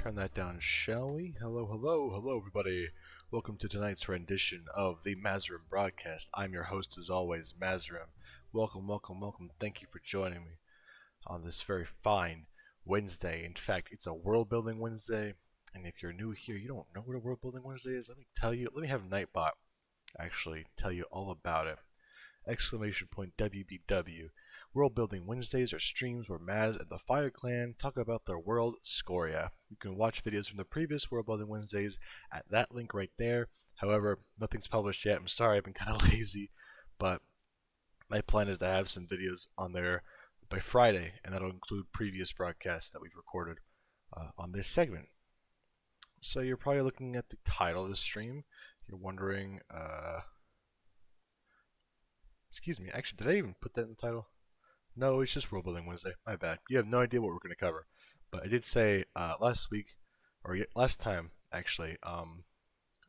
turn that down, shall we? Hello, everybody. Welcome to tonight's rendition of the Mazarym broadcast. I'm your host, as always, Mazarym. Welcome. Thank you for joining me on this very fine Wednesday. In fact, it's a World Building Wednesday. And if you're new here, you don't know what a World Building Wednesday is, let me tell you. Let me have Nightbot actually tell you all about it. Exclamation point WBW. World Building Wednesdays are streams where Maz and the Fire Clan talk about their world, Scoria. You can watch videos from the previous World Building Wednesdays at that link right there. However, nothing's published yet. I'm sorry, I've been kind of lazy, but my plan is to have some videos on there by Friday, and that'll include previous broadcasts that we've recorded on this segment. So you're probably looking at the title of the stream. You're wondering, excuse me, actually, did I even put that in the title? No, it's just World Building Wednesday. My bad. You have no idea what we're going to cover. But I did say last week, or last time, actually,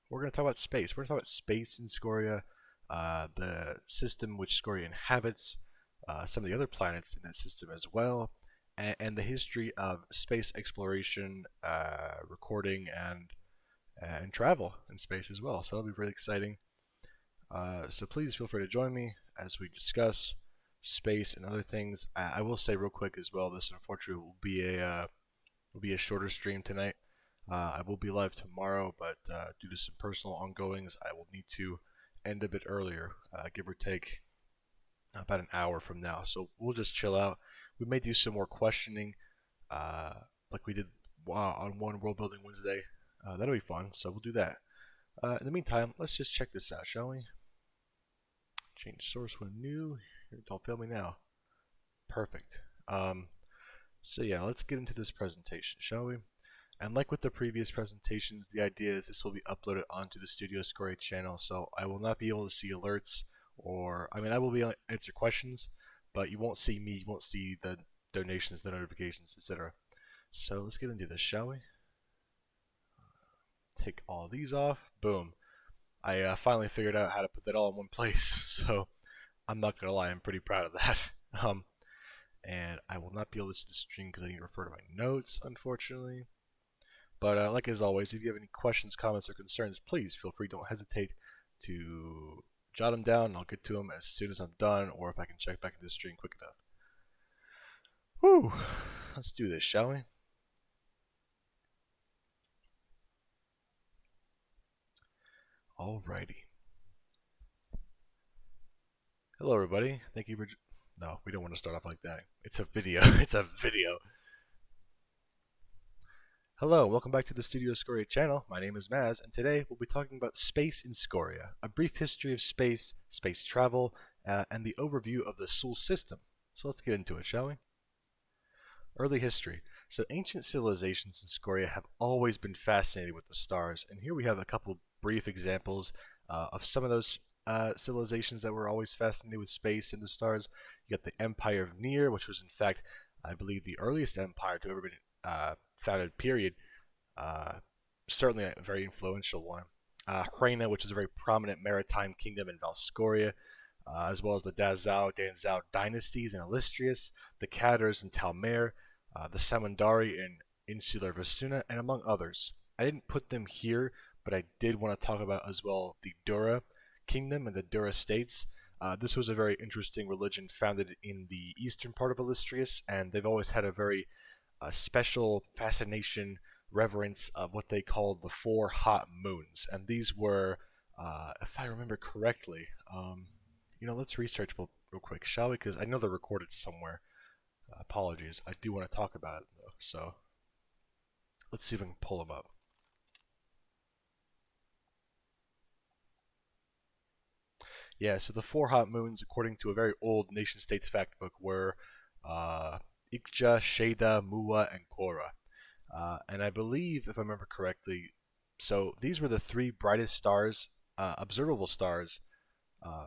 we're going to talk about space. We're going to talk about space in Scoria, the system which Scoria inhabits, some of the other planets in that system as well, and the history of space exploration, recording, and travel in space as well. So that'll be really exciting. So please feel free to join me as we discuss space and other things. I will say real quick as well, this unfortunately will be a shorter stream tonight. I will be live tomorrow, but due to some personal ongoings, I will need to end a bit earlier, give or take about an hour from now. So we'll just chill out. We may do some more questioning, like we did on one World Building Wednesday. That'll be fun, so we'll do that. In the meantime, let's just check this out, shall we? Change source when new. Don't fail me now. Perfect. So yeah, let's get into this presentation, shall we? And like with the previous presentations, the idea is this will be uploaded onto the Studio Scoria channel, so I will not be able to see alerts, or I will be able to answer questions, but you won't see me, you won't see the donations, the notifications, etc. So let's get into this, shall we? Take all these off. Boom. I finally figured out how to put that all in one place, so I'm not gonna lie, I'm pretty proud of that. And I will not be able to see the stream because I need to refer to my notes, unfortunately. But like as always, if you have any questions, comments, or concerns, please feel free. Don't hesitate to jot them down, and I'll get to them as soon as I'm done, or if I can check back into the stream quick enough. Whew! Let's do this, shall we? Alrighty. Hello, everybody. Thank you for. No, we don't want to start off like that. It's a video. It's a video. Hello, welcome back to the Studio Scoria channel. My name is Maz, and today we'll be talking about space in Scoria, a brief history of space, space travel, and the overview of the Sol system. So let's get into it, shall we? Early history. So ancient civilizations in Scoria have always been fascinated with the stars, and here we have a couple brief examples of some of those civilizations that were always fascinated with space and the stars. You got the Empire of Near, which was in fact, I believe, the earliest empire to ever been founded, period. Certainly a very influential one. Hrena, which is a very prominent maritime kingdom in Valscoria, as well as the Danzao dynasties in Illustrious, the Cadres in Talmer, the Samundari in Insular Vasuna, and among others. I didn't put them here, but I did want to talk about as well the Dura kingdom and the Dura states. This was a very interesting religion founded in the eastern part of Illustrious, and they've always had a very special fascination, reverence of what they called the four hot moons. And these were, if I remember correctly, let's research real quick, shall we? Because I know they're recorded somewhere. Apologies. I do want to talk about it, though. So let's see if I can pull them up. Yeah, so the four hot moons, according to a very old nation-states fact book, were Ikja, Sheda, Muwa, and Korra. And I believe, if I remember correctly, so these were the three brightest stars, observable stars,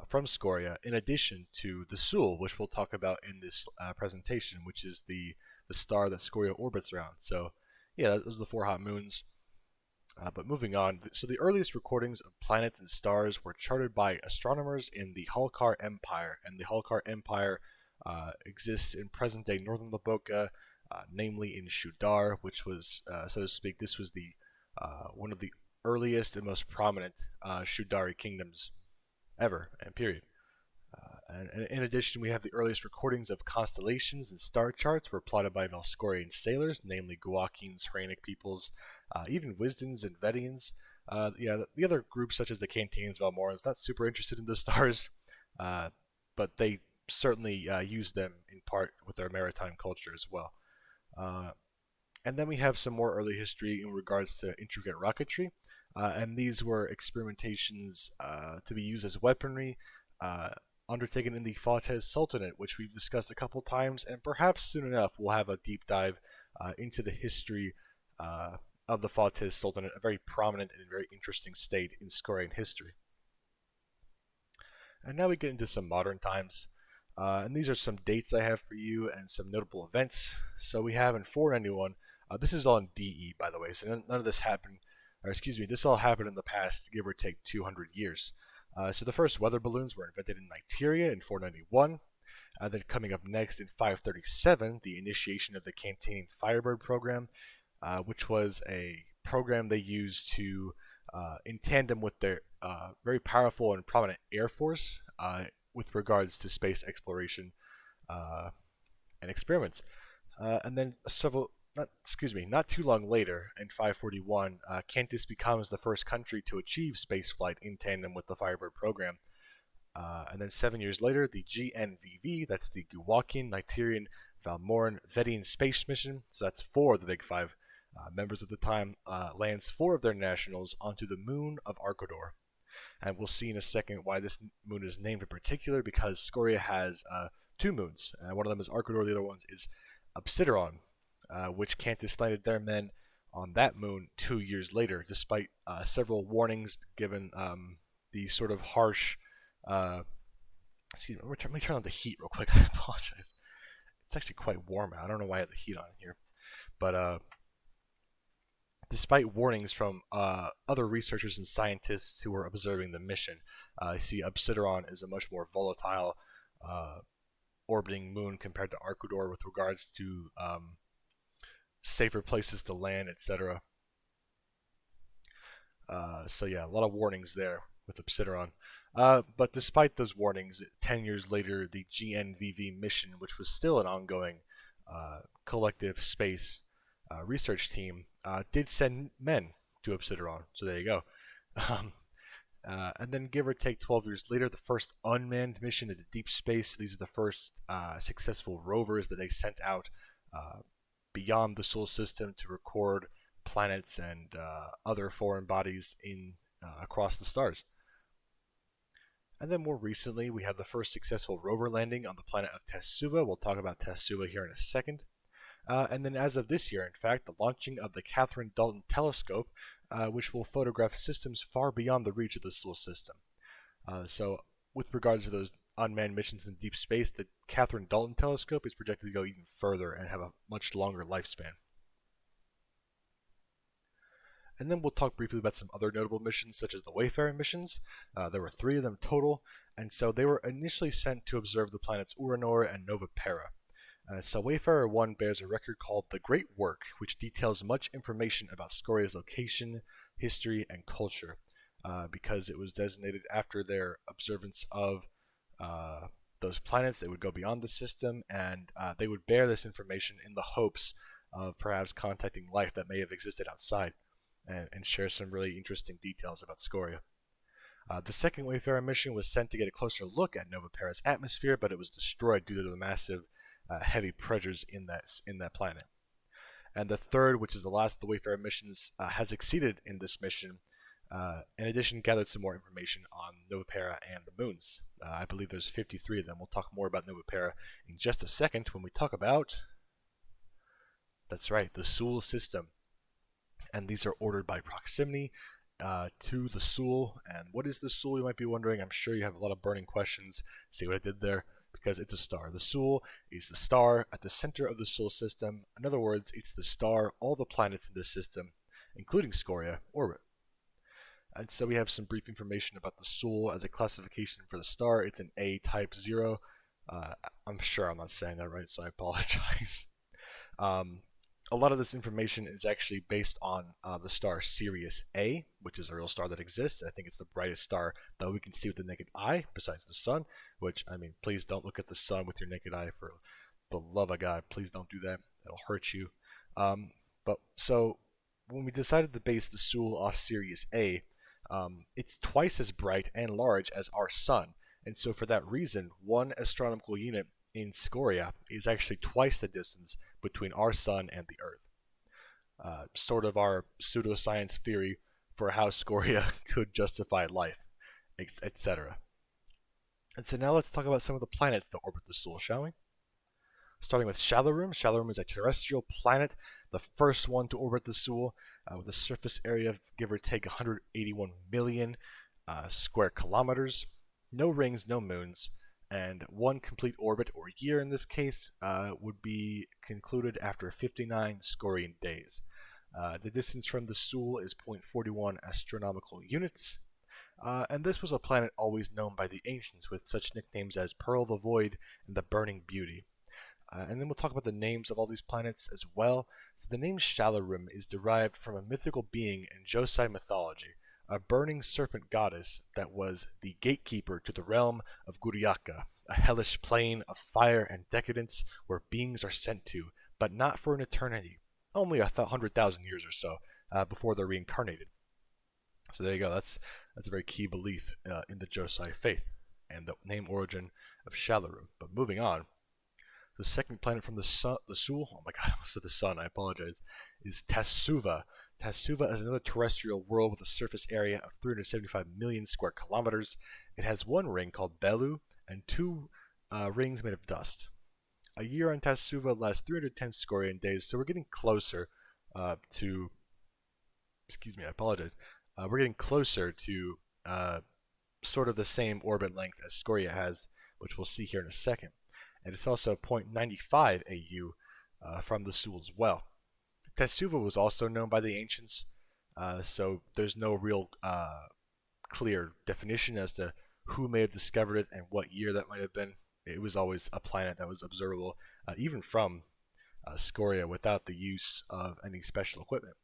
from Scoria, in addition to the Sol, which we'll talk about in this presentation, which is the star that Scoria orbits around. So, yeah, those are the four hot moons. But moving on, so the earliest recordings of planets and stars were charted by astronomers in the Halkar Empire, and the Halkar Empire exists in present-day northern Laboka, namely in Shudar, which was, so to speak, this was the one of the earliest and most prominent Shudari kingdoms ever, and period. And in addition, we have the earliest recordings of constellations and star charts were plotted by Velskorian sailors, namely Guakins, Hranic peoples, even Wisdens and Vedians. The other groups such as the Cantians, Valmorans, not super interested in the stars, uh, but they certainly use them in part with their maritime culture as well. Uh, and then we have some more early history in regards to intricate rocketry, and these were experimentations to be used as weaponry uh, undertaken in the Fateh Sultanate, which we've discussed a couple times, and perhaps soon enough we'll have a deep dive into the history of the Fateh Sultanate, a very prominent and very interesting state in Skorian history. And now we get into some modern times. And these are some dates I have for you and some notable events. So we have in 491, this is all in DE, by the way, so none of this happened, or excuse me, this all happened in the past, give or take 200 years. So the first weather balloons were invented in Niteria in 491. Then coming up next in 537, the initiation of the Cantanian Firebird program, which was a program they used to, in tandem with their very powerful and prominent Air Force, with regards to space exploration and experiments. And then not too long later, in 541, Cantus becomes the first country to achieve spaceflight in tandem with the Firebird program. And then 7 years later, the GNVV, that's the Guwakin, Nigerian, Valmoran, Vedian space mission, so that's four of the big five members at the time, lands four of their nationals onto the moon of Arcodor. And we'll see in a second why this moon is named in particular, because Scoria has two moons. One of them is Arcodor, the other one is Obsidiron, which Cantus landed their men on that moon 2 years later, despite several warnings given the sort of harsh... excuse me, let me turn on the heat real quick. I apologize. It's actually quite warm out. I don't know why I have the heat on here. But despite warnings from other researchers and scientists who were observing the mission, I see Obsidiron is a much more volatile orbiting moon compared to Arcodor with regards to safer places to land, etc. So yeah, a lot of warnings there with Obsidiron. But despite those warnings, 10 years later, the GNVV mission, which was still an ongoing collective space research team, did send men to Obsidiron. So there you go. And then, give or take 12 years later, the first unmanned mission into deep space. These are the first successful rovers that they sent out beyond the solar system to record planets and other foreign bodies in across the stars. And then more recently, we have the first successful rover landing on the planet of Tsuba. We'll talk about Tsuba here in a second. And then as of this year, in fact, the launching of the Catherine Dalton Telescope, which will photograph systems far beyond the reach of the solar system. So with regards to those unmanned missions in deep space, the Catherine Dalton Telescope is projected to go even further and have a much longer lifespan. And then we'll talk briefly about some other notable missions, such as the Wayfarer missions. There were 3 of them total, and so they were initially sent to observe the planets Uranor and Nova Para. So Wayfarer 1 bears a record called The Great Work, which details much information about Scoria's location, history, and culture, because it was designated after their observance of those planets. They would go beyond the system, and they would bear this information in the hopes of perhaps contacting life that may have existed outside, and share some really interesting details about Scoria. The second Wayfarer mission was sent to get a closer look at Nova Para's atmosphere, but it was destroyed due to the massive heavy pressures in that planet. And the third, which is the last of the Wayfarer missions, has succeeded in this mission. In addition, gathered some more information on Nova Para and the moons. I believe there's 53 of them. We'll talk more about Nova Para in just a second when we talk about, that's right, the Sul system. And these are ordered by proximity to the Sul. And what is the Sul, you might be wondering? I'm sure you have a lot of burning questions. See what I did there? Because it's a star. The Sul is the star at the center of the Sul system. In other words, it's the star all the planets in this system, including Scoria, orbit. And so we have some brief information about the Sul as a classification for the star. It's an A type 0. I'm sure I'm not saying that right, so I apologize. Um, a lot of this information is actually based on the star Sirius A, which is a real star that exists. I think it's the brightest star that we can see with the naked eye, besides the sun. Which, I mean, please don't look at the sun with your naked eye, for the love of God. Please don't do that. It'll hurt you. Um, but so when we decided to base the Sool off Sirius A, it's twice as bright and large as our sun, and so for that reason, one astronomical unit in Scoria is actually twice the distance between our sun and the Earth. Sort of our pseudoscience theory for how Scoria could justify life, etc. And so now let's talk about some of the planets that orbit the Sool, shall we? Starting with Shalarum. Shalarum is a terrestrial planet, the first one to orbit the Sool, with a surface area of give or take 181 million square kilometers. No rings, no moons, and one complete orbit, or year in this case, would be concluded after 59 Scorian days. The distance from the Sool is 0.41 astronomical units, and this was a planet always known by the ancients with such nicknames as Pearl the Void and the Burning Beauty. And then we'll talk about the names of all these planets as well. So the name Shalarum is derived from a mythical being in Josai mythology, a burning serpent goddess that was the gatekeeper to the realm of Guriaka, a hellish plane of fire and decadence where beings are sent to, but not for an eternity, only 100,000 years or so before they're reincarnated. So there you go. That's a very key belief in the Josai faith and the name origin of Shalarum. But moving on. The second planet from the Sool, oh my god, I almost said the sun, I apologize, is Tasuva. Tasuva is another terrestrial world with a surface area of 375 million square kilometers. It has one ring called Belu and two rings made of dust. A year on Tasuva lasts 310 Scorian days, so we're getting closer to. Excuse me, I apologize. We're getting closer to sort of the same orbit length as Scoria has, which we'll see here in a second. And it's also 0.95 AU from the Sool as well. Tasuva was also known by the ancients, so there's no real clear definition as to who may have discovered it and what year that might have been. It was always a planet that was observable, even from Scoria, without the use of any special equipment.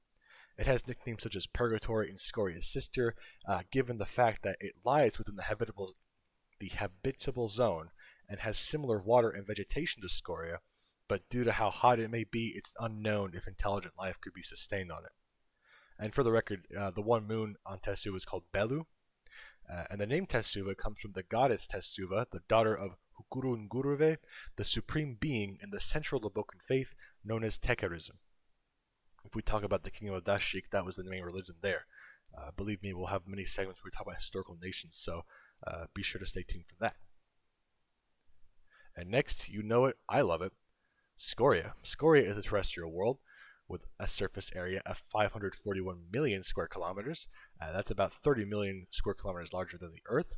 It has nicknames such as Purgatory and Scoria's sister, given the fact that it lies within the habitable zone and has similar water and vegetation to Scoria, but due to how hot it may be, it's unknown if intelligent life could be sustained on it. And for the record, the one moon on Tasuva is called Belu, and the name Tasuva comes from the goddess Tasuva, the daughter of Hukuru the supreme being in the central Labokan faith known as Tekerism. If we talk about the kingdom of Dashik, that was the main religion there. Believe me, we'll have many segments where we talk about historical nations, so be sure to stay tuned for that. And next, you know it, I love it, Scoria. Scoria is a terrestrial world with a surface area of 541 million square kilometers. That's about 30 million square kilometers larger than the Earth.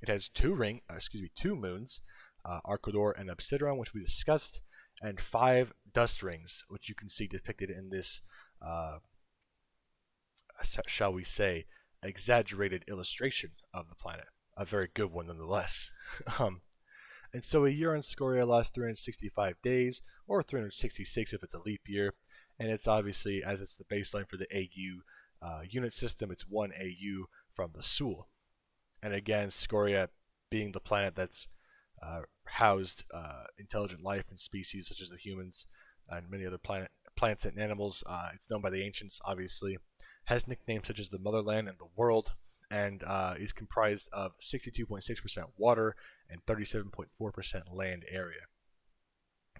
It has two moons, Arcodor and Obsidian, which we discussed, and 5 dust rings, which you can see depicted in this, shall we say, exaggerated illustration of the planet. A very good one, nonetheless. And so a year on Scoria lasts 365 days, or 366 if it's a leap year, and it's obviously, as it's the baseline for the AU unit system, it's 1 AU from the Sool. And again, Scoria being the planet that's housed intelligent life and species such as the humans and many other plants and animals, it's known by the ancients, obviously, has nicknames such as the motherland and the world, and is comprised of 62.6% water and 37.4% land area.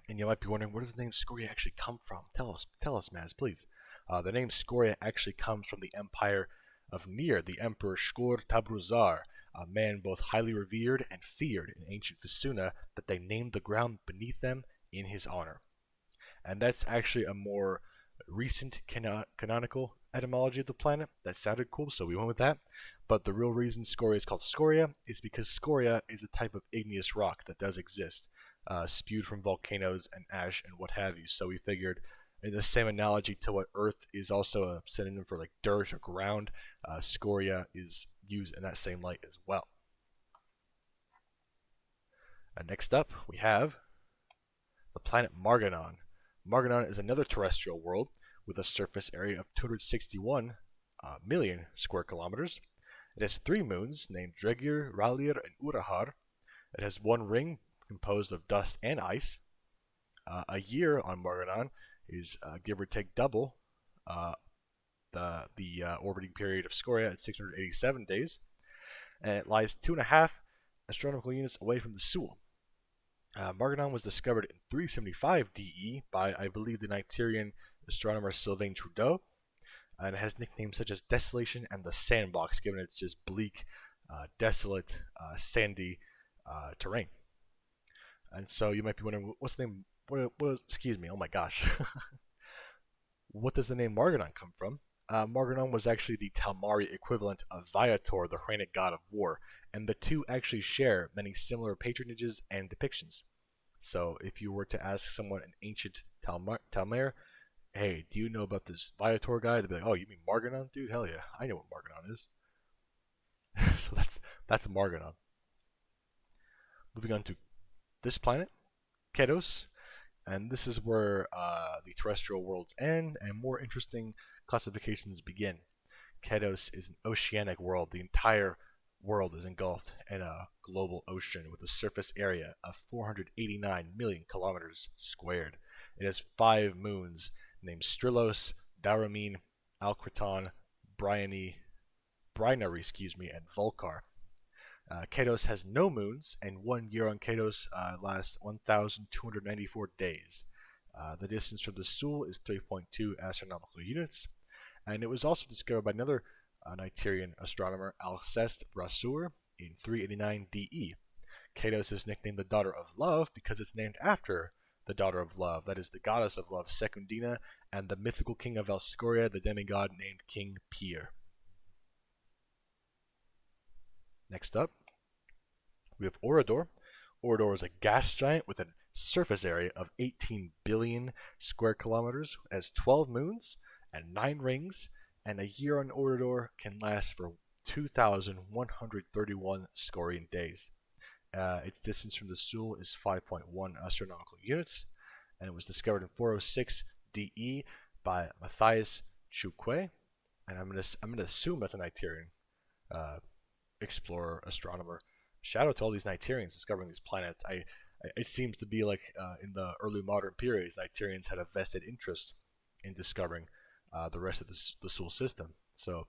And you might be wondering, where does the name Scoria actually come from? Tell us, Maz, please. The name Scoria actually comes from the empire of Nir, the Emperor Shkur Tabruzar, a man both highly revered and feared in ancient Fasuna, that they named the ground beneath them in his honor. And that's actually a more recent canonical etymology of the planet. That sounded cool, so we went with that. But the real reason Scoria is called Scoria is because Scoria is a type of igneous rock that does exist, spewed from volcanoes and ash and what have you. So we figured, in the same analogy to what Earth is also a synonym for like dirt or ground, Scoria is used in that same light as well. And next up, we have the planet Marganon. Marganon is another terrestrial world with a surface area of 261 million square kilometers. It has three moons named Dregir, Ralir, and Urahar. It has one ring composed of dust and ice. A year on Marganon is give or take double the orbiting period of Scoria at 687 days, and it lies 2.5 astronomical units away from the Soul. Marganon was discovered in 375 DE by, I believe, the Nigerian astronomer Sylvain Trudeau, and it has nicknames such as Desolation and the Sandbox, given its just bleak, desolate, sandy terrain. And so you might be wondering, what's the name? Excuse me. Oh my gosh. What does the name Marganon come from? Marganon was actually the Talmari equivalent of Viator, the Hranic god of war, and the two actually share many similar patronages and depictions. So if you were to ask someone in ancient Talmar, hey, do you know about this Viator guy? They'd be like, oh, you mean Marganon? Dude, hell yeah, I know what Marganon is. So that's Marganon. Moving on to this planet, Kedos, and this is where the terrestrial worlds end and more interesting classifications begin. Kedos is an oceanic world. The entire world is engulfed in a global ocean with a surface area of 489 million kilometers squared. It has 5 moons named Strilos, Daramine, Alcriton, Brinary, and Vulcar. Kedos has no moons, and 1 year on Kedos lasts 1,294 days. The distance from the Soul is 3.2 astronomical units, and it was also discovered by another Nigerian astronomer, Alceste Brasseur, in 389 DE. Kedos is nicknamed the Daughter of Love because it's named after the Daughter of Love, that is the goddess of love, Secundina, and the mythical king of Elscoria, the demigod named King Pier. Next up, we have Orador. Orador is a gas giant with a surface area of 18 billion square kilometers, has 12 moons and 9 rings, and a year on Orador can last for 2,131 Scorian days. Its distance from the Soul is 5.1 astronomical units, and it was discovered in 406 DE by Matthias Chukwe, and I'm gonna assume that's a Nigerian explorer, astronomer. Shout out to all these Nigerians discovering these planets. It seems to be like in the early modern periods, Nigerians had a vested interest in discovering the rest of the Soul system. So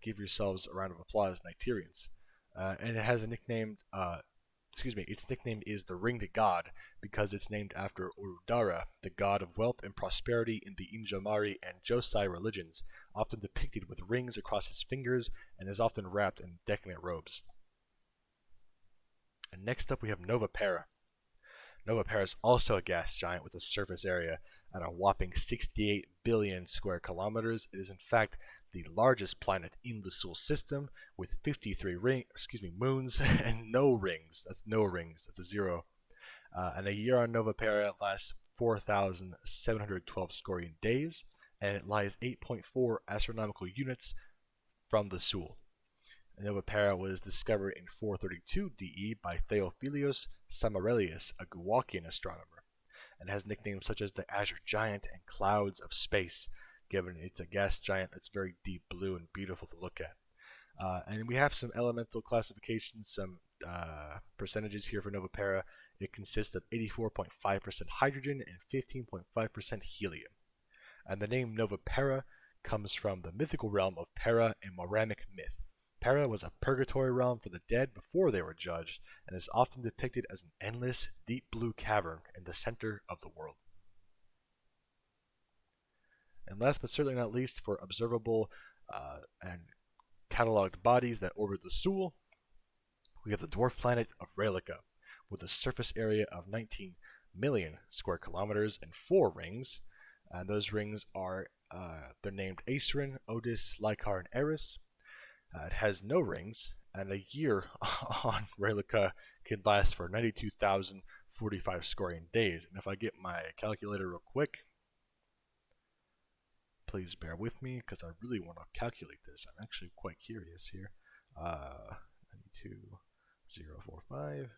give yourselves a round of applause, Nigerians. And it has a nickname. Its nickname is the Ringed God because it's named after Urudara, the god of wealth and prosperity in the Injamari and Josai religions, often depicted with rings across his fingers and is often wrapped in decadent robes. And next up we have Novapera. Novapera is also a gas giant with a surface area at a whopping 68 billion square kilometers. It is in fact the largest planet in the Soul system with 53 moons and no rings. That's no rings. That's a zero. And a year on Novapera lasts 4,712 Scorian days, and it lies 8.4 astronomical units from the Soul. Novapera was discovered in 432 DE by Theophilus Samarelius, a Guakian astronomer, and has nicknames such as the Azure Giant and Clouds of Space, given it's a gas giant that's very deep blue and beautiful to look at. And we have some elemental classifications, some percentages here for Novapera. It consists of 84.5% hydrogen and 15.5% helium. And the name Novapera comes from the mythical realm of Pera in Maramic myth. Pera was a purgatory realm for the dead before they were judged, and is often depicted as an endless, deep blue cavern in the center of the world. And last but certainly not least, for observable and cataloged bodies that orbit the Soul, we have the dwarf planet of Relica, with a surface area of 19 million square kilometers and 4 rings. And those rings are they're named Aerin, Odis, Lycar, and Eris. It has no rings, and a year on Relica can last for 92,045 Scorian days. And if I get my calculator real quick, please bear with me because I really want to calculate this. I'm actually quite curious here. 92,045.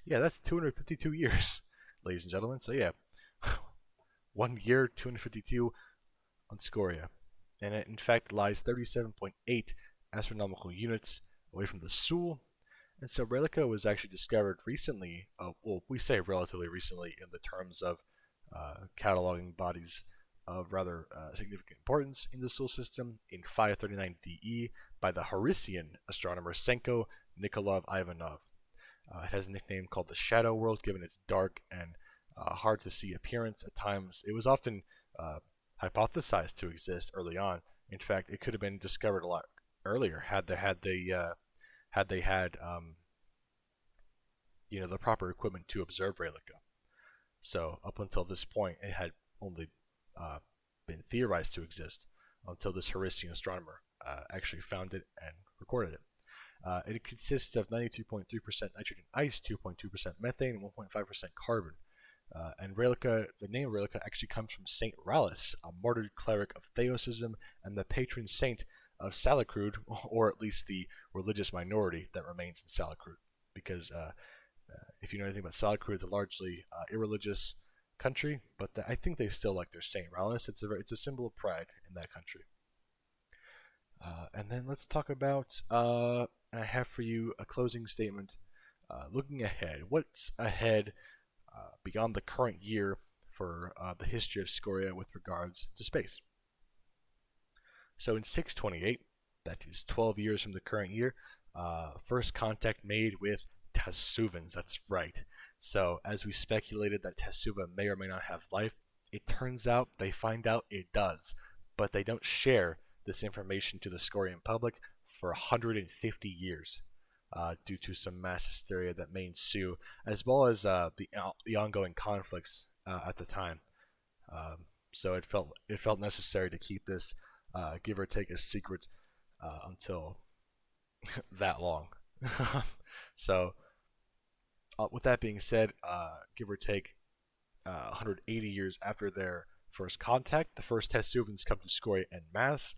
Yeah, that's 252 years, ladies and gentlemen. So yeah, 1 year, 252 on Scoria, and it in fact lies 37.8 astronomical units away from the Sol. And so Relica was actually discovered recently. Well, we say relatively recently in the terms of cataloging bodies of rather significant importance in the Sol system in 539 DE by the Horisian astronomer Senko Nikolov Ivanov. It has a nickname called the Shadow World, given its dark and hard to see appearance at times. It was often uh, hypothesized to exist early on. In fact, it could have been discovered a lot earlier had they had the proper equipment to observe Relica. So up until this point, it had only uh, been theorized to exist until this Horisian astronomer actually found it and recorded it. It consists of 92.3% nitrogen ice, 2.2% methane, and 1.5% carbon. And Relica, the name Relica actually comes from Saint Rallus, a martyred cleric of Theosism and the patron saint of Salacrude, or at least the religious minority that remains in Salacrude. Because if you know anything about Salacrude, it's a largely irreligious country, but I think they still like their Saint Rallus. It's a symbol of pride in that country. And then let's talk about. I have for you a closing statement. Looking ahead, what's ahead beyond the current year for the history of Scoria with regards to space? So in 628, that is 12 years from the current year, first contact made with Tasuvans. That's right. So as we speculated that Tasuva may or may not have life, it turns out they find out it does, but they don't share this information to the Scorian public for 150 years. Due to some mass hysteria that may ensue, as well as the ongoing conflicts at the time. So it felt necessary to keep this, give or take, a secret until that long. So, with that being said, give or take 180 years after their first contact, the first Tesuvans come to Scoria en masse.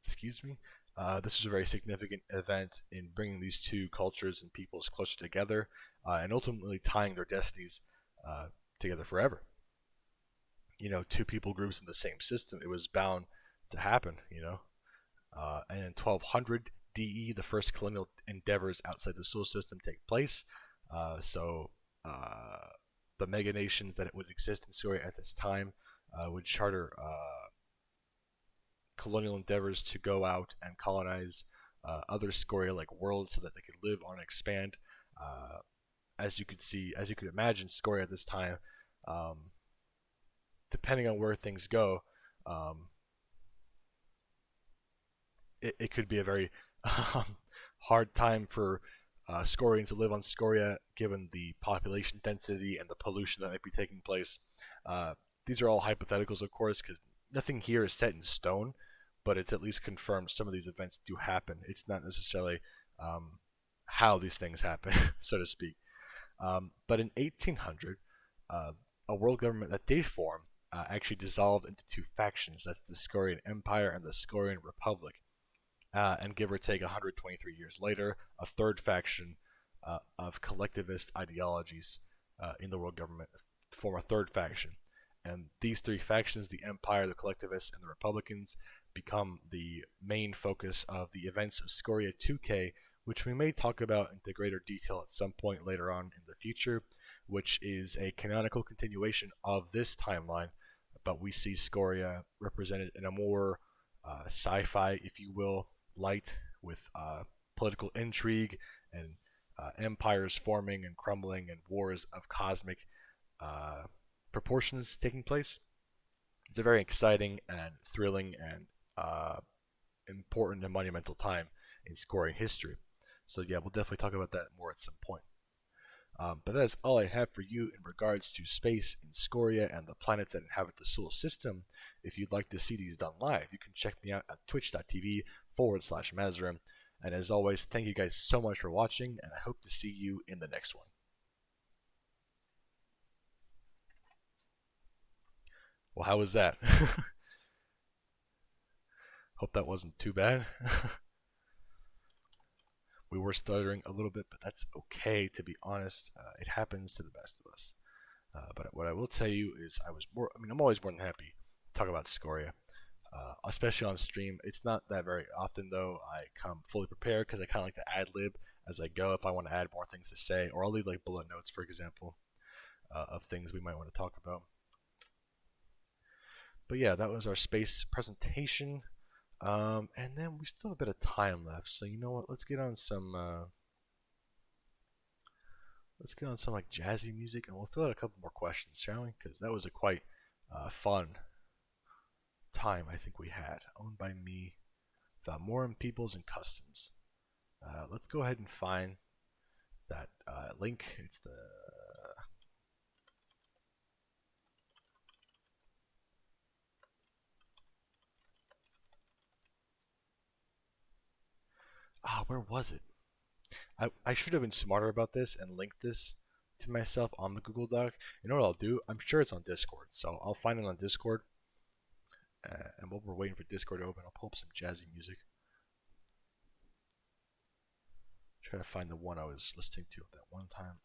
Excuse me. This was a very significant event in bringing these two cultures and peoples closer together, and ultimately tying their destinies together forever. Two people groups in the same system, it was bound to happen. And in 1200 DE, the first colonial endeavors outside the Sol system take place. So the mega nations that would exist in Syria at this time would charter colonial endeavors to go out and colonize other Scoria-like worlds so that they could live on and expand. As you could imagine, Scoria at this time, depending on where things go, it could be a very hard time for Scorians to live on Scoria, given the population density and the pollution that might be taking place. These are all hypotheticals, of course, because nothing here is set in stone, but it's at least confirmed some of these events do happen. It's not necessarily how these things happen, so to speak. But in 1800, a world government that did form actually dissolved into two factions. That's the Scorian Empire and the Scorian Republic. And give or take 123 years later, a third faction of collectivist ideologies in the world government form a third faction. And these three factions, the Empire, the Collectivists, and the Republicans, become the main focus of the events of Scoria 2K, which we may talk about into greater detail at some point later on in the future, which is a canonical continuation of this timeline, but we see Scoria represented in a more sci-fi, if you will, light, with political intrigue and empires forming and crumbling and wars of cosmic proportions taking place. It's a very exciting and thrilling and important and monumental time in Scorian history. So yeah, we'll definitely talk about that more at some point. But that's all I have for you in regards to space in Scoria and the planets that inhabit the Sol system. If you'd like to see these done live, you can check me out at twitch.tv/Mazarym. And as always, thank you guys so much for watching, and I hope to see you in the next one. Well, how was that? Hope that wasn't too bad. We were stuttering a little bit, but that's okay, to be honest. It happens to the best of us. But what I will tell you is I'm always more than happy to talk about Scoria, especially on stream. It's not that very often though. I come fully prepared because I kind of like to ad lib as I go if I want to add more things to say, or I'll leave like bullet notes, for example, of things we might want to talk about. But yeah, that was our space presentation. And then we still have a bit of time left, so you know what? Let's get on some like jazzy music, and we'll fill out a couple more questions, shall we? Because that was a quite fun time I think we had. Owned by me, Valmorum Peoples and Customs. Let's go ahead and find that link. It's the where was it? I should have been smarter about this and linked this to myself on the Google Doc. You know what I'll do? I'm sure it's on Discord, so I'll find it on Discord. And while we're waiting for Discord to open, I'll pull up some jazzy music. Try to find the one I was listening to at that one time.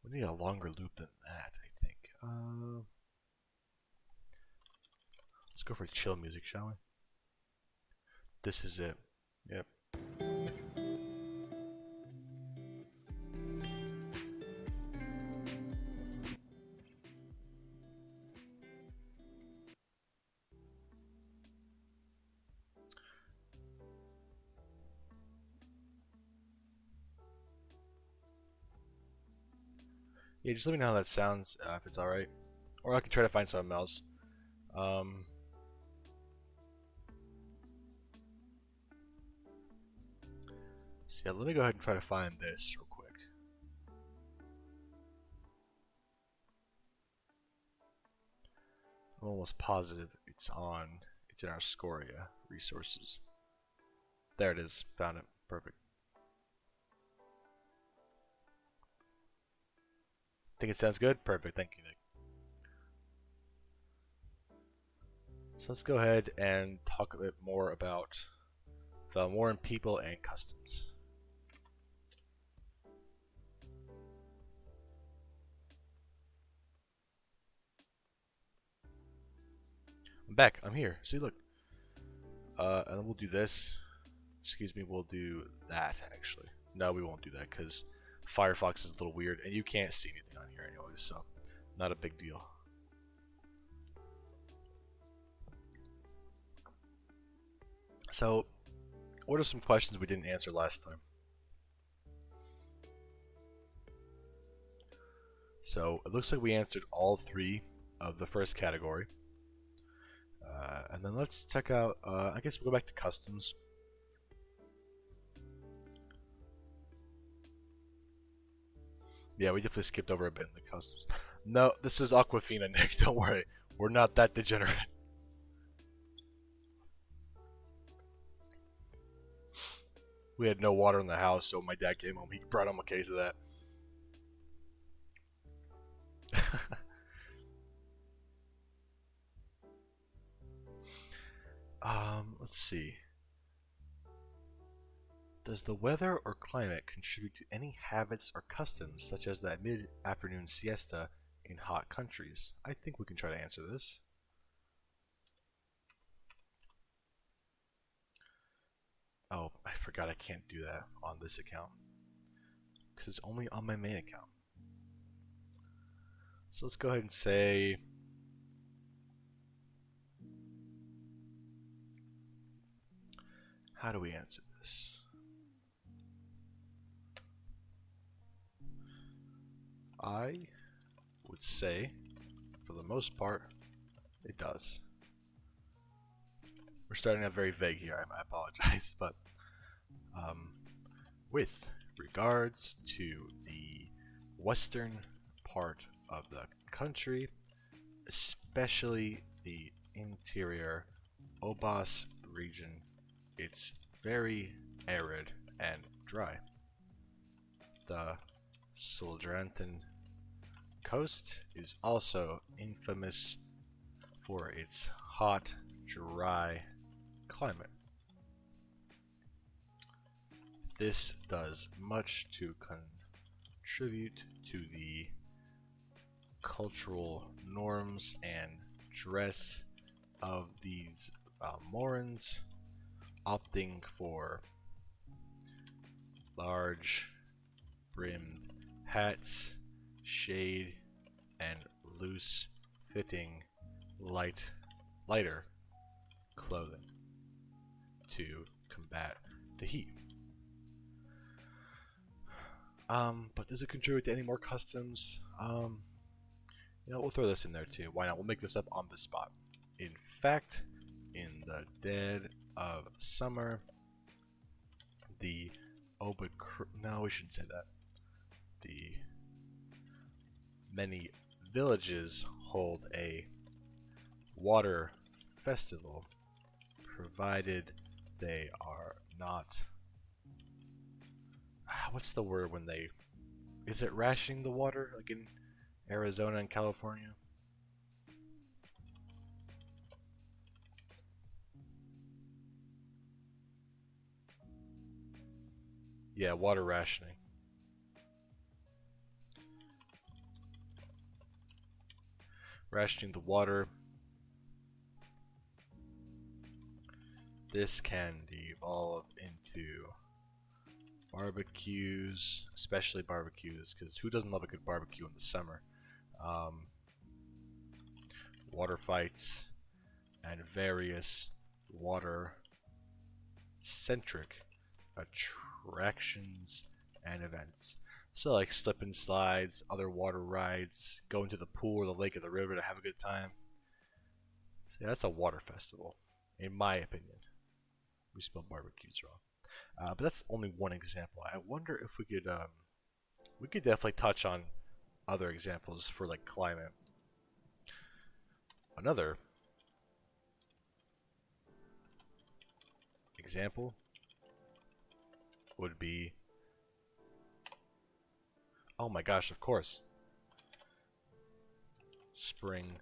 We need a longer loop than that, I think. Let's go for chill music, shall we? This is it. Yep. Yeah, just let me know how that sounds, if it's alright. Or I can try to find something else. So yeah, let me go ahead and try to find this real quick. I'm almost positive it's in our Scoria resources. There it is. Found it. Perfect. Think it sounds good? Perfect. Thank you, Nick. So let's go ahead and talk a bit more about Valmoran people and customs. I'm back. I'm here. See, look. And then we'll do this. Excuse me, we'll do that, actually. No, we won't do that, because Firefox is a little weird, and you can't see anything on here anyways, so not a big deal. So, what are some questions we didn't answer last time? So, it looks like we answered all three of the first category. And then let's check out, I guess we'll go back to customs. Yeah, we definitely skipped over a bit in the customs. No, this is Aquafina, Nick. Don't worry. We're not that degenerate. We had no water in the house, so my dad came home. He brought home a case of that. Let's see. Does the weather or climate contribute to any habits or customs, such as that mid-afternoon siesta in hot countries? I think we can try to answer this. Oh, I forgot I can't do that on this account, because it's only on my main account. So let's go ahead and say... How do we answer this? I would say, for the most part, it does. We're starting out very vague here, I apologize, but with regards to the western part of the country, especially the interior Obas region, it's very arid and dry. The Sildrantan coast is also infamous for its hot, dry climate. This does much to contribute to the cultural norms and dress of these Morans, opting for large brimmed hats, shade, and loose fitting lighter clothing to combat the heat. But does it contribute to any more customs? We'll throw this in there too. Why not? We'll make this up on the spot. In fact, in the dead of summer, the no, we shouldn't say that. The many villages hold a water festival, provided they are not. What's the word when they? Is it rationing the water like in Arizona and California? Yeah, water rationing. Rationing the water. This can devolve into barbecues, especially barbecues, because who doesn't love a good barbecue in the summer? Water fights, and various water-centric attractions and events. So like slip and slides, other water rides, going to the pool or the lake or the river to have a good time. So yeah, that's a water festival, in my opinion. We spelled barbecues wrong. But that's only one example. I wonder if we could definitely touch on other examples for like climate. Another example would be, oh my gosh, of course, spring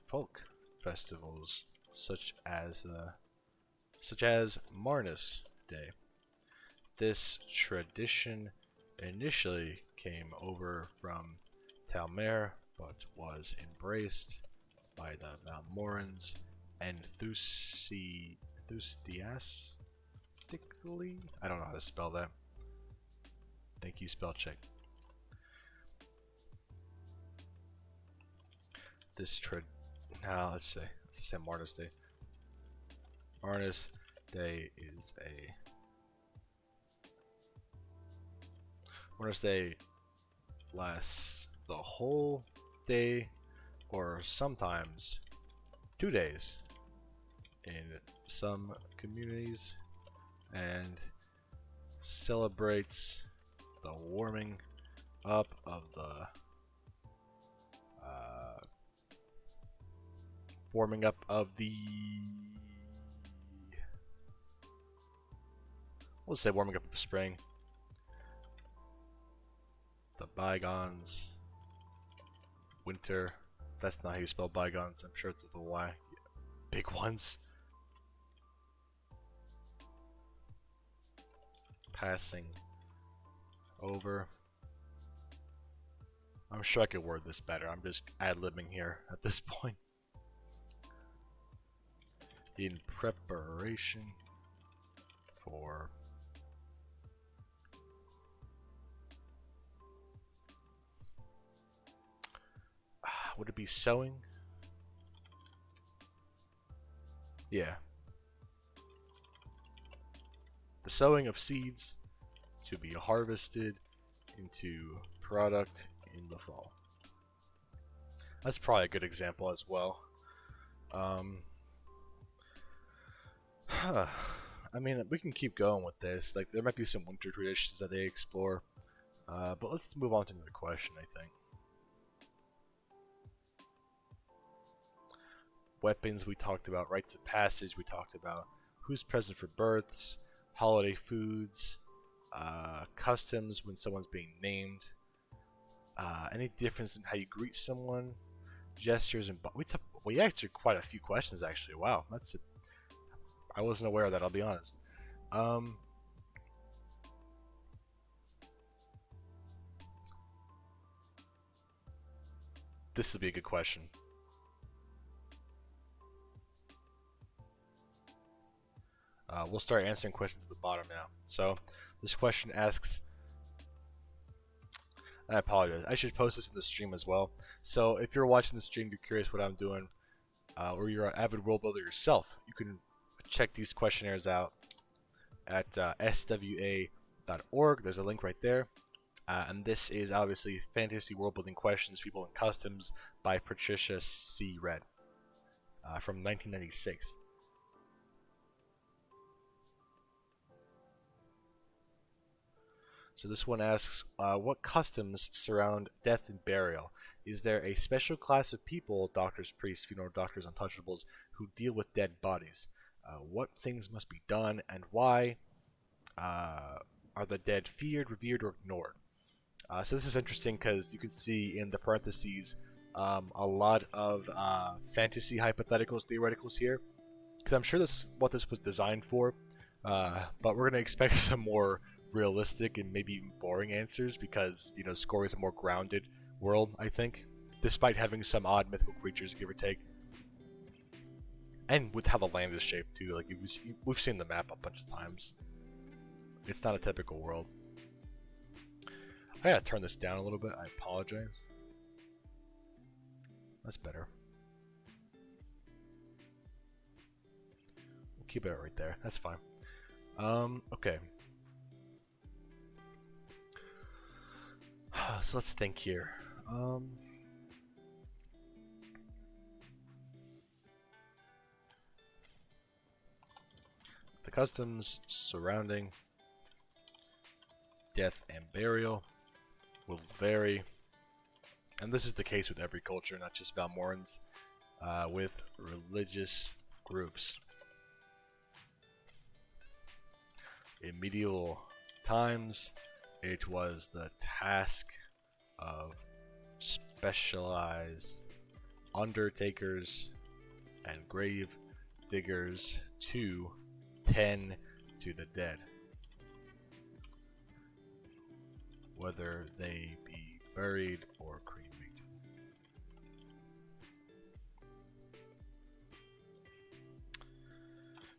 folk festivals such as Marnus Day. This tradition initially came over from Talmer, but was embraced by the Valmorans enthusiastically. I don't know how to spell that. Thank you, spell check. Now let's say Marnus Day. Marnus Day is Marnus Day lasts the whole day, or sometimes 2 days in some communities, and celebrates the warming up of the we'll say warming up of spring, the bygones, winter. That's not how you spell bygones. I'm sure it's with a Y. Big ones. Passing over. I'm sure I could word this better. I'm just ad-libbing here at this point. In preparation for would it be sowing? Yeah. The sowing of seeds to be harvested into product in the fall. That's probably a good example as well. I mean, we can keep going with this. Like, there might be some winter traditions that they explore. But let's move on to another question, I think. Weapons we talked about, rites of passage we talked about, who's present for births, holiday foods, customs when someone's being named, any difference in how you greet someone, gestures, and we answered quite a few questions actually. Wow, I wasn't aware of that. I'll be honest. Um, this will be a good question. We'll start answering questions at the bottom now. So this question asks, I apologize, I should post this in the stream as well. So if you're watching the stream, you're curious what I'm doing, or you're an avid world builder yourself, you can check these questionnaires out at swa.org. There's a link right there. And this is obviously Fantasy World Building Questions, People and Customs by Patricia C. Red from 1996. So this one asks, what customs surround death and burial? Is there a special class of people, doctors, priests, funeral doctors, untouchables, who deal with dead bodies? What things must be done and why? Are the dead feared, revered, or ignored? So this is interesting because you can see in the parentheses a lot of fantasy hypotheticals, theoreticals here. Because I'm sure this is what this was designed for, but we're going to expect some more realistic and maybe even boring answers because, you know, Scoria is a more grounded world, I think, despite having some odd mythical creatures, give or take. And with how the land is shaped too, like we've seen the map a bunch of times. It's not a typical world. I gotta turn this down a little bit, I apologize. That's better. We'll keep it right there, that's fine. Okay. So let's think here. The customs surrounding death and burial will vary, and this is the case with every culture, not just Valmorans, with religious groups. In medieval times, it was the task of specialized undertakers and grave diggers to tend to the dead, whether they be buried or cremated.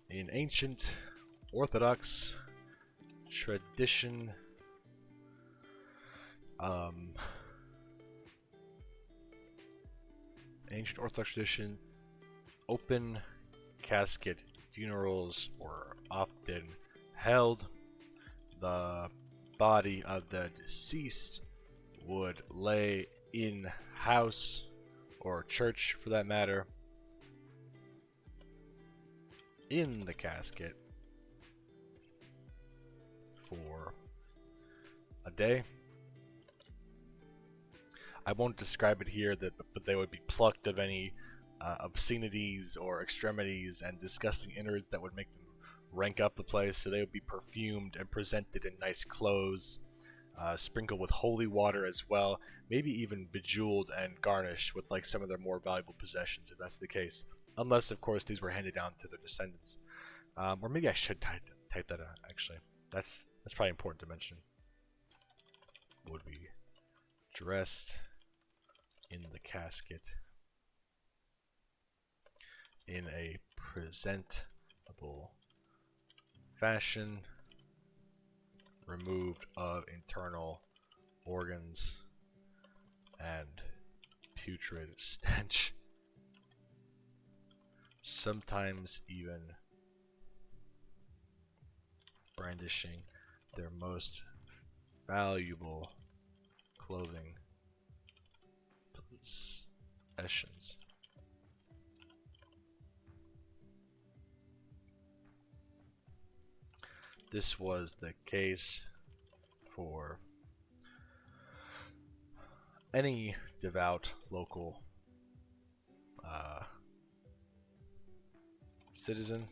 In ancient Orthodox tradition, open casket funerals were often held. The body of the deceased would lay in house or church, for that matter, in the casket for a day. I won't describe it here, but they would be plucked of any obscenities or extremities and disgusting innards that would make them rank up the place. So they would be perfumed and presented in nice clothes, sprinkled with holy water as well, maybe even bejeweled and garnished with like some of their more valuable possessions, if that's the case. Unless, of course, these were handed down to their descendants. Or maybe I should type that out, actually. That's probably important to mention. Would be dressed in the casket in a presentable fashion, removed of internal organs and putrid stench, sometimes even brandishing their most valuable clothing possessions. This was the case for any devout local citizen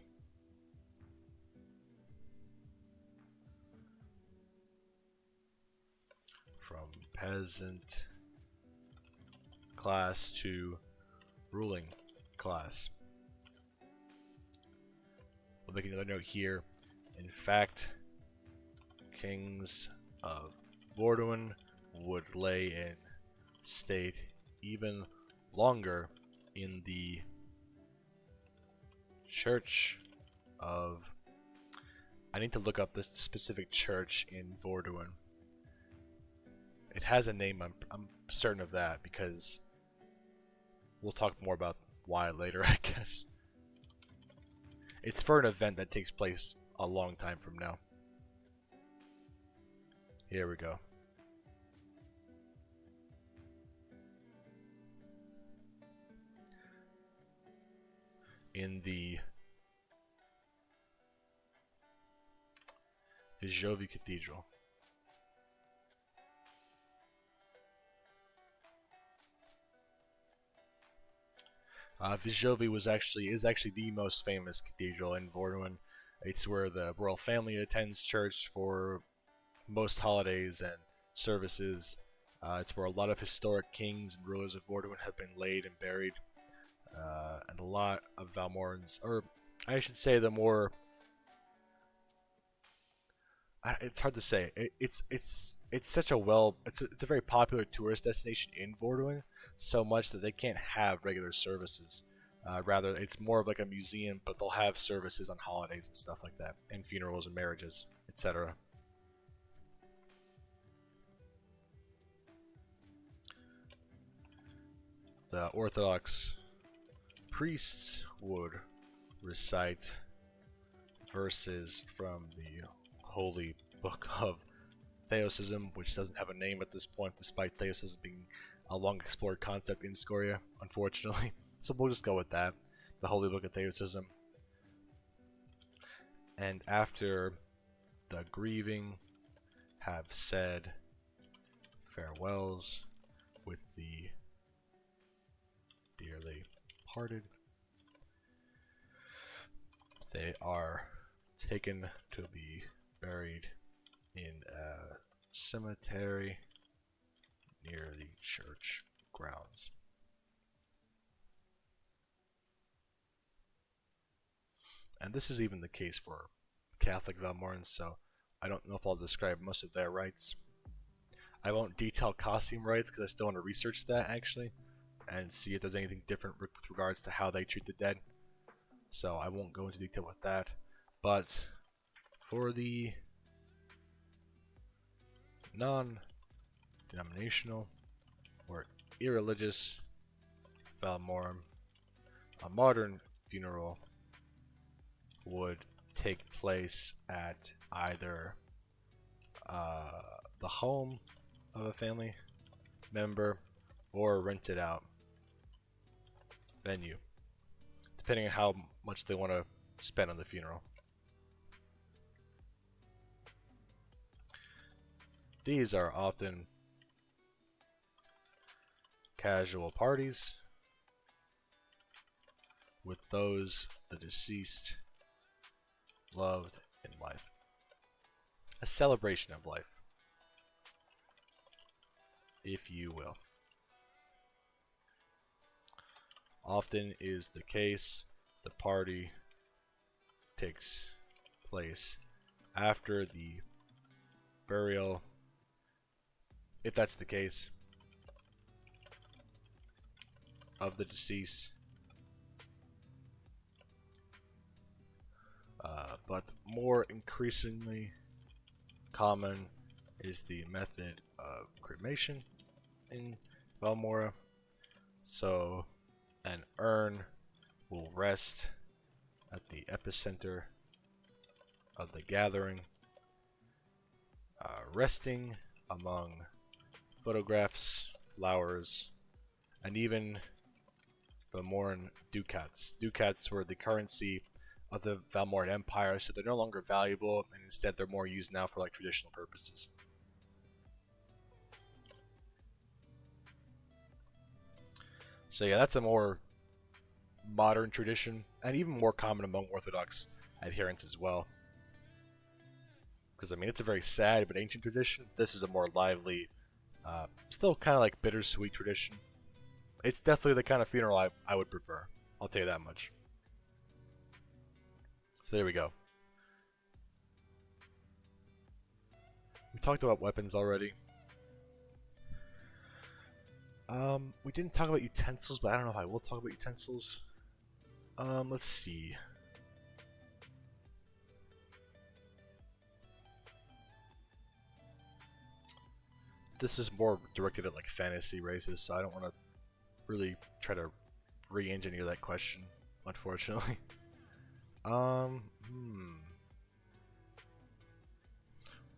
peasant class to ruling class. We'll make another note here. In fact, kings of Vorduin would lay in state even longer in the church of... I need to look up this specific church in Vorduin. It has a name, I'm certain of that, because we'll talk more about why later, I guess. It's for an event that takes place a long time from now. Here we go. In the Vijovi Cathedral. Vijovi is actually the most famous cathedral in Vorduin. It's where the royal family attends church for most holidays and services. It's where a lot of historic kings and rulers of Vorduin have been laid and buried. And a lot of Valmorans, or I should say the more... it's hard to say. It's such a it's a very popular tourist destination in Vorduin, so much that they can't have regular services. Rather, it's more of like a museum, but they'll have services on holidays and stuff like that, and funerals and marriages, etc. The Orthodox priests would recite verses from the Holy Book of Theosism, which doesn't have a name at this point, despite Theosism being a long explored concept in Scoria, unfortunately. So we'll just go with that. The Holy Book of Theosism. And after the grieving have said farewells with the dearly parted, they are taken to be buried in a cemetery near the church grounds. And this is even the case for Catholic Valmorans, so I don't know if I'll describe most of their rites. I won't detail costume rites because I still want to research that actually and see if there's anything different with regards to how they treat the dead. So I won't go into detail with that. But for the non-denominational or irreligious Valmorum, a modern funeral would take place at either the home of a family member or a rented out venue, depending on how much they want to spend on the funeral. These are often casual parties with those the deceased loved in life. A celebration of life, if you will. Often is the case, the party takes place after the burial, if that's the case, of the deceased. But more increasingly common is the method of cremation in Valmora. So an urn will rest at the epicenter of the gathering, resting among photographs, flowers, and even Valmoran ducats. Ducats were the currency of the Valmoran Empire, so they're no longer valuable, and instead they're more used now for like traditional purposes. So yeah, that's a more modern tradition, and even more common among Orthodox adherents as well. Because I mean, it's a very sad but ancient tradition. This is a more lively, Still kind of like bittersweet tradition. It's definitely the kind of funeral I would prefer. I'll tell you that much. So there we go. We talked about weapons already. We didn't talk about utensils, but I don't know if I will talk about utensils. Let's see. This is more directed at like fantasy races, so I don't want to really try to re-engineer that question, unfortunately. Um, hmm.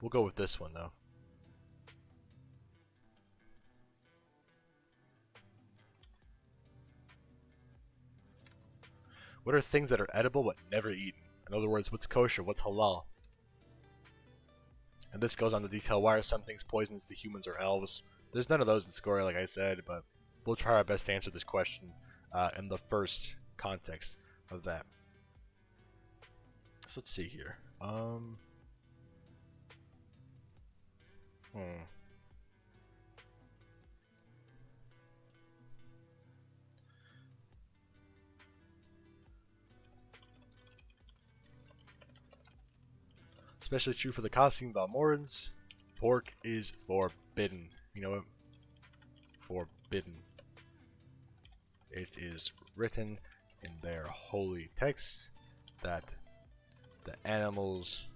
We'll go with this one though. What are things that are edible but never eaten? In other words, what's kosher? What's halal? And this goes on to detail why are some things poisonous to humans or elves. There's none of those in Scoria, like I said, but we'll try our best to answer this question in the first context of that. So let's see here. Especially true for the Kassim Valmorans. Pork is forbidden. You know what? Forbidden. It is written in their holy texts that the animals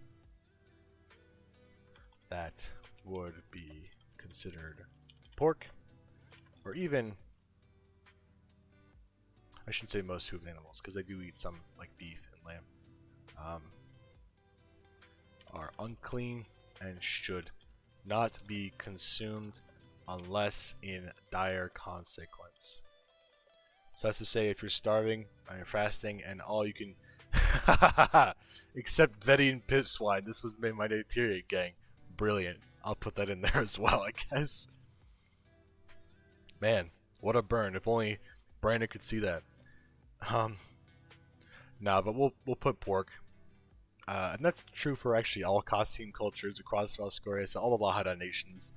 that would be considered pork, or even, I shouldn't say most hooves animals, because they do eat some like beef and lamb, are unclean and should not be consumed unless in dire consequence. So that's to say, if you're starving and you're fasting and all you can except Vetty and pit swine, this was made my deteriorate gang. Brilliant. I'll put that in there as well, I guess. Man, what a burn. If only Brandon could see that. Nah, but we'll put pork. And that's true for actually all costume cultures across Valscoria, so all the Lahada nations.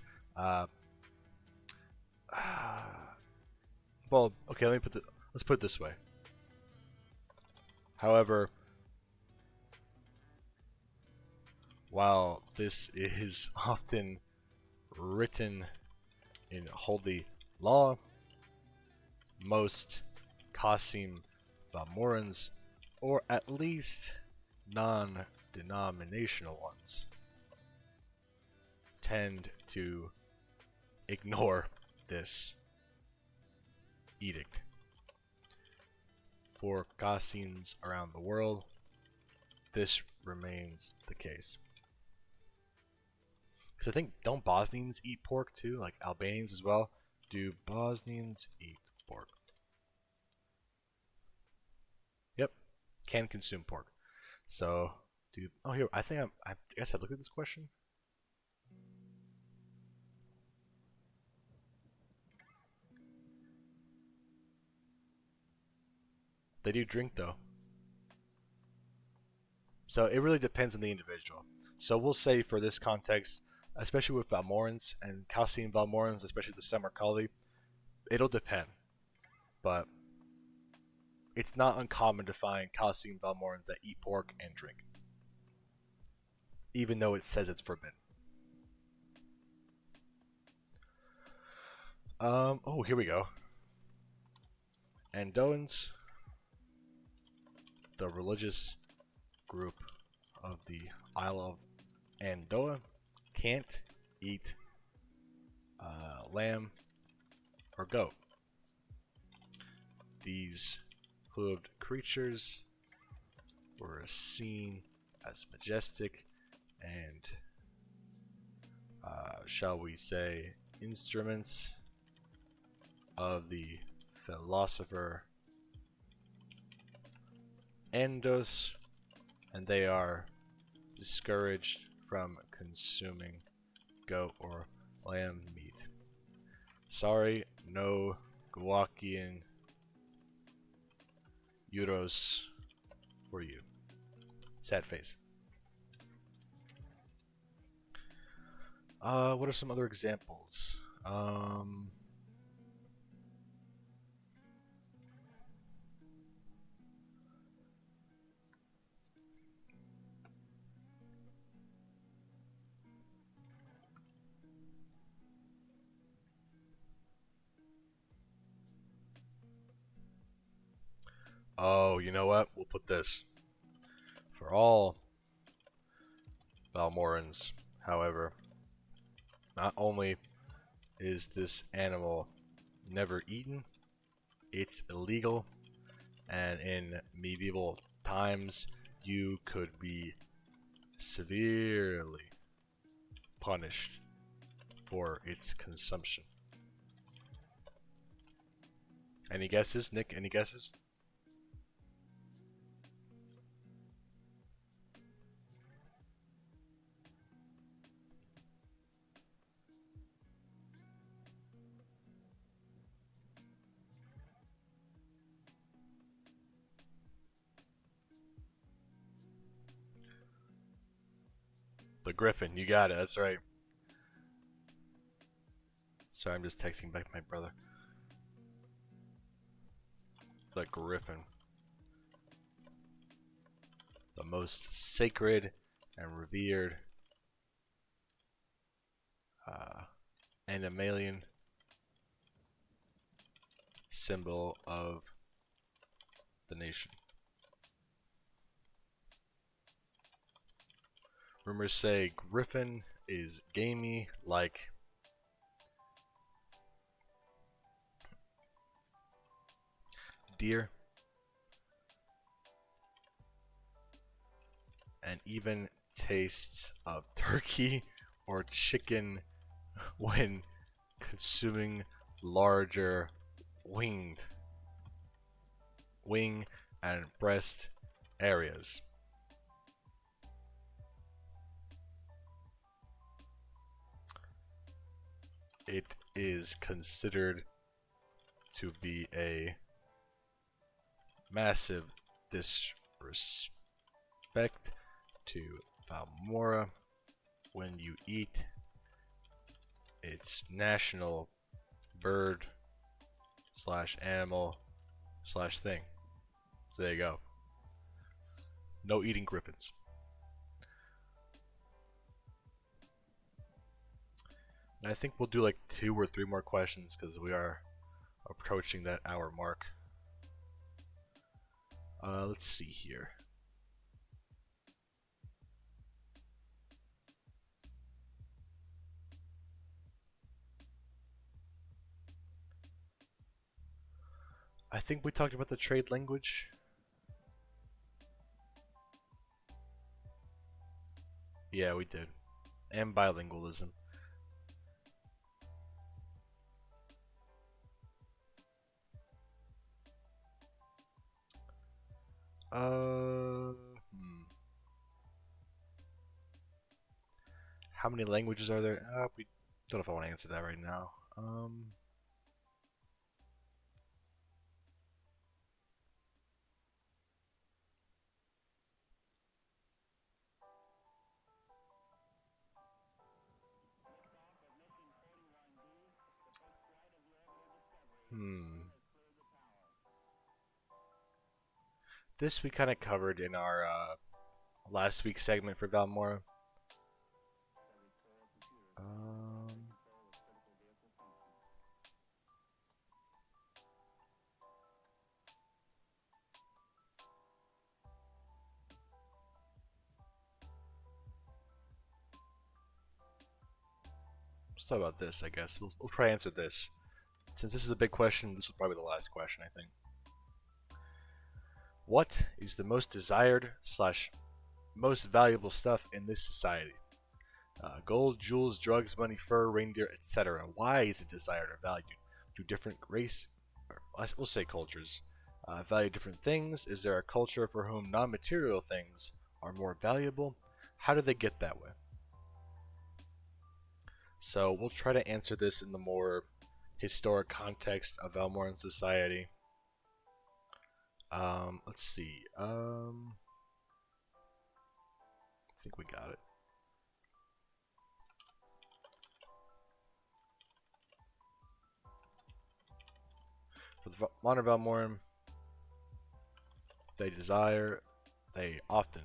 Well, okay, let's put it this way. However, while this is often written in holy law, most Qasim Valmorans, or at least non-denominational ones, tend to ignore this edict. For Qasims around the world, this remains the case. Because I think, don't Bosnians eat pork too? Like Albanians as well? Do Bosnians eat pork? Yep, can consume pork. So, oh here, I guess I looked at this question. They do drink though. So it really depends on the individual. So we'll say for this context, especially with Valmorans and Calcium Valmorans, especially the Samarkali, it'll depend. But it's not uncommon to find Calcium Valmorans that eat pork and drink, even though it says it's forbidden. Oh, here we go. Andoans, the religious group of the Isle of Andoa, can't eat lamb or goat. These hooved creatures were seen as majestic and, shall we say, instruments of the philosopher Endos, and they are discouraged from consuming goat or lamb meat. Sorry, no Guakian euros for you. Sad face. What are some other examples? Um. Oh, you know what? We'll put this for all Balmorans. However, not only is this animal never eaten, it's illegal, and in medieval times, you could be severely punished for its consumption. Any guesses, Nick? Any guesses? The griffin, you got it, that's right. Sorry, I'm just texting back my brother. The griffin. The most sacred and revered animalian symbol of the nation. Rumors say griffin is gamey like deer and even tastes of turkey or chicken when consuming larger winged wing and breast areas. It is considered to be a massive disrespect to Valmora when you eat its national bird slash animal slash thing. So there you go. No eating griffins. And I think we'll do like 2 or 3 more questions because we are approaching that hour mark. Let's see here. I think we talked about the trade language. Yeah, we did. And bilingualism. Uh, hmm. How many languages are there? We don't know if I want to answer that right now. Hmm. This we kind of covered in our last week's segment for Valmora. Um, let's talk about this, I guess. We'll try to answer this. Since this is a big question, this will probably be the last question, I think. What is the most desired slash most valuable stuff in this society? Gold, jewels, drugs, money, fur, reindeer, etc. Why is it desired or valued? Do different race, or we'll say cultures, value different things? Is there a culture for whom non-material things are more valuable? How do they get that way? So we'll try to answer this in the more historic context of Valmoran society. Let's see. I think we got it. With modern Valmoran, they often,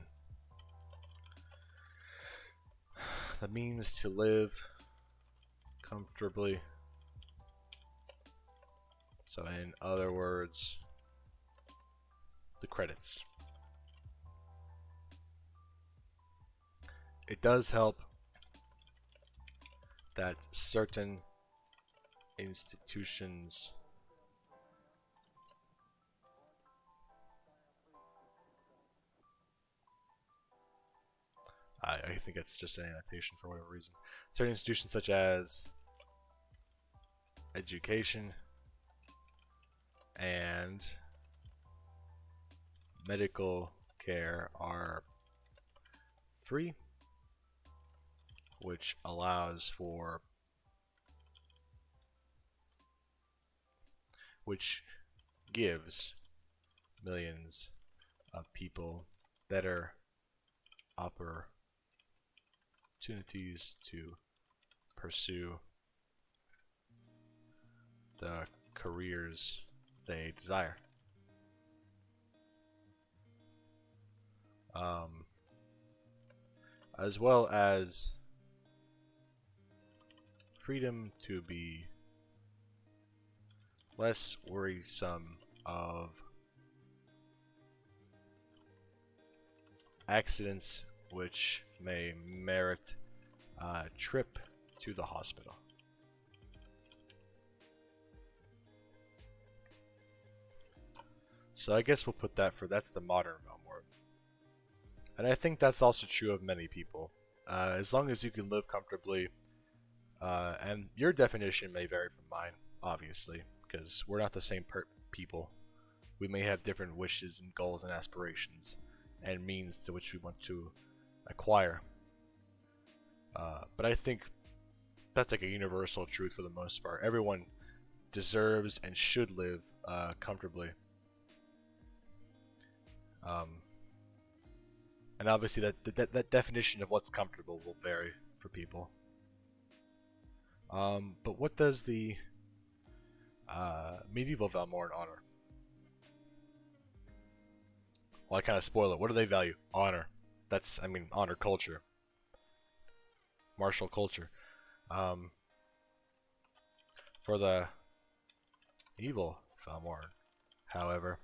the means to live comfortably. So in other words, the credits. It does help that certain institutions I think it's just an annotation for whatever reason. Certain institutions such as education and medical care are free, which allows for which gives millions of people better opportunities to pursue the careers they desire. As well as freedom to be less worrisome of accidents which may merit a trip to the hospital. So I guess we'll put that's the modern Valmort. And I think that's also true of many people. As long as you can live comfortably, and your definition may vary from mine, obviously, because we're not the same people. We may have different wishes and goals and aspirations and means to which we want to acquire. But I think that's like a universal truth for the most part. Everyone deserves and should live comfortably. And obviously that definition of what's comfortable will vary for people. But what does the medieval Valmoran honor? Well, I kind of spoil it. What do they value? Honor. Honor culture. Martial culture. For the evil Valmoran, however,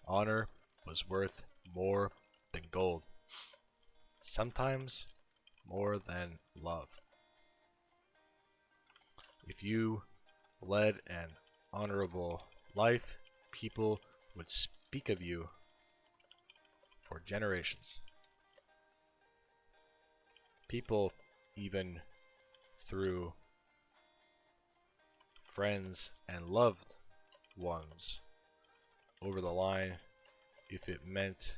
honor was worth more than gold. Sometimes more than love. If you led an honorable life, people would speak of you for generations. People even threw friends and loved ones over the line if it meant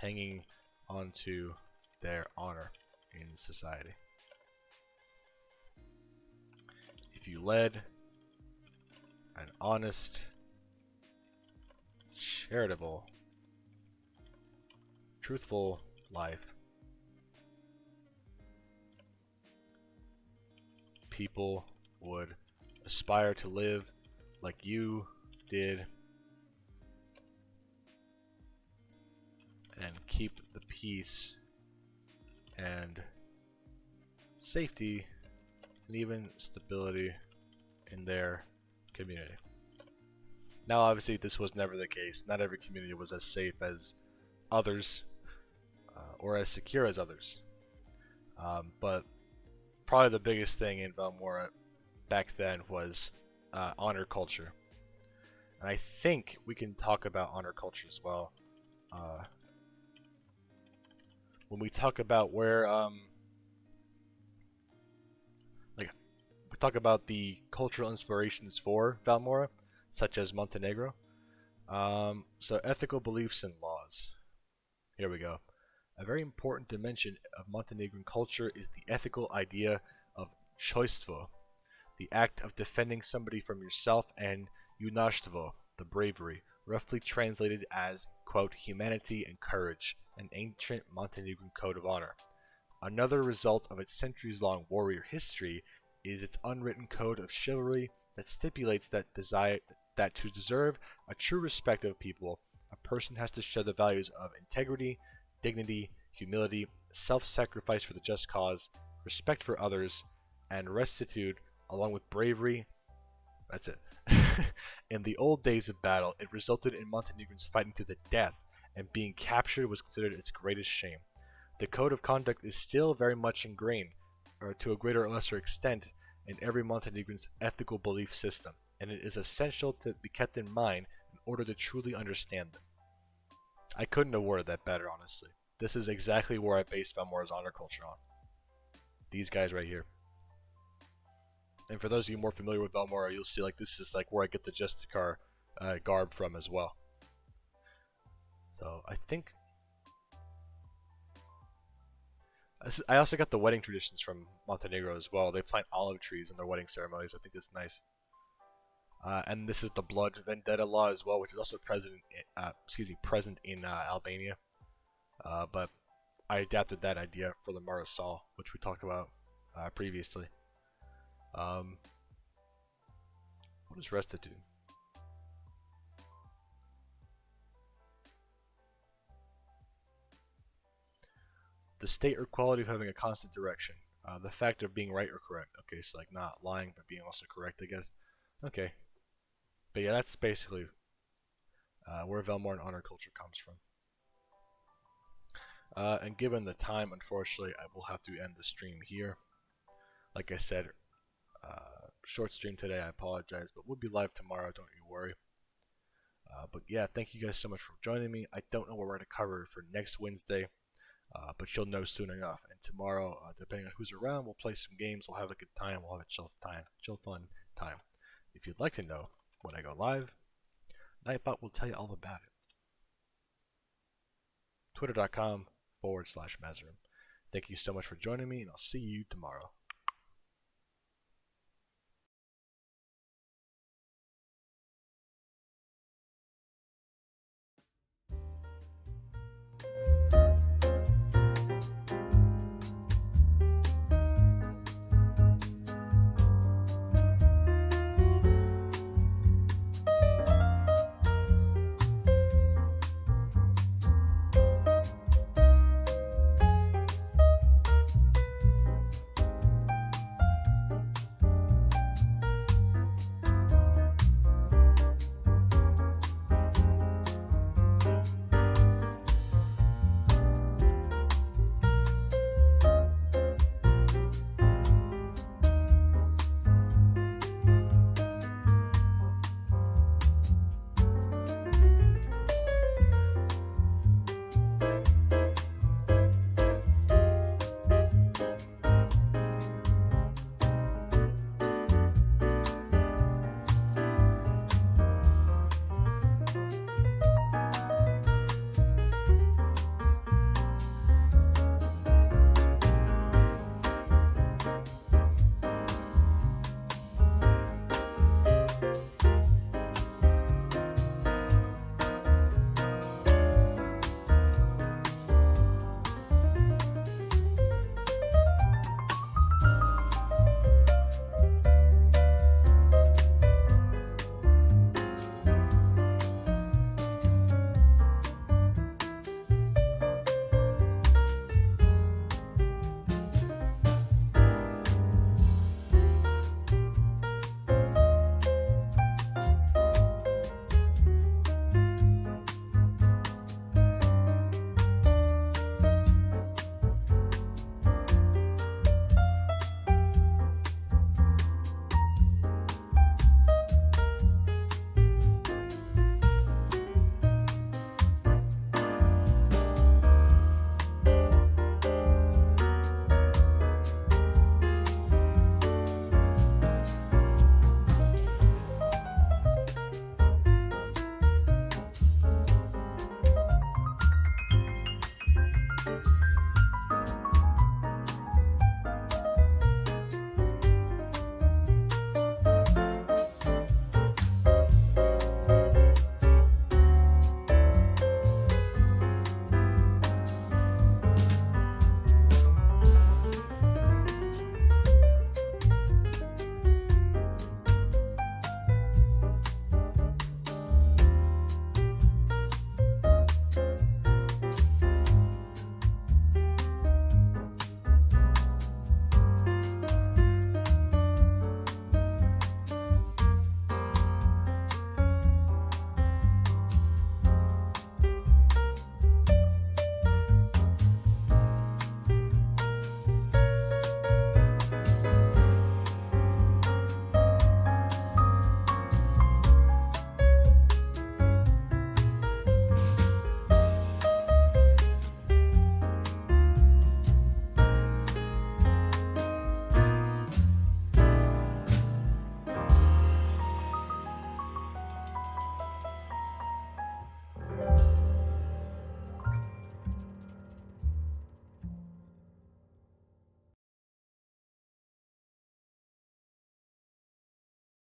hanging onto their honor in society. If you led an honest, charitable, truthful life, people would aspire to live like you did and keep the peace and safety and even stability in their community. Now, obviously, this was never the case. Not every community was as safe as others or as secure as others. But probably the biggest thing in Valmora back then was honor culture. And I think we can talk about honor culture as well when we talk about where we talk about the cultural inspirations for Valmora, such as Montenegro. So ethical beliefs and laws. Here we go. A very important dimension of Montenegrin culture is the ethical idea of choistvo, the act of defending somebody from yourself, and junaštvo, the bravery, roughly translated as, quote, humanity and courage, an ancient Montenegrin code of honor. Another result of its centuries-long warrior history is its unwritten code of chivalry that stipulates that to deserve a true respect of people, a person has to share the values of integrity, dignity, humility, self-sacrifice for the just cause, respect for others, and rectitude, along with bravery. That's it. In the old days of battle, it resulted in Montenegrins fighting to the death, and being captured was considered its greatest shame. The code of conduct is still very much ingrained, or to a greater or lesser extent, in every Montenegrin's ethical belief system, and it is essential to be kept in mind in order to truly understand them. I couldn't have worded that better, honestly. This is exactly where I base Valmora's honor culture on. These guys right here. And for those of you more familiar with Valmora, you'll see like this is like where I get the Justicar garb from as well. So I think I also got the wedding traditions from Montenegro as well. They plant olive trees in their wedding ceremonies. I think that's nice. And this is the blood vendetta law as well, which is also present in Albania. But I adapted that idea for the Marasal, which we talked about previously. What is restitude? The state or quality of having a constant direction. The fact of being right or correct. Okay, so like not lying, but being also correct, I guess. Okay. But yeah, that's basically where Velmoran honor culture comes from. And given the time, unfortunately, I will have to end the stream here. Like I said, short stream today, I apologize, but we'll be live tomorrow, don't you worry. But yeah, thank you guys so much for joining me. I don't know what we're going to cover for next Wednesday, but you'll know soon enough. And tomorrow, depending on who's around, we'll play some games, we'll have a good time, we'll have a chill fun time. If you'd like to know when I go live, Nightbot will tell you all about it. Twitter.com/Mazarym. Thank you so much for joining me, and I'll see you tomorrow.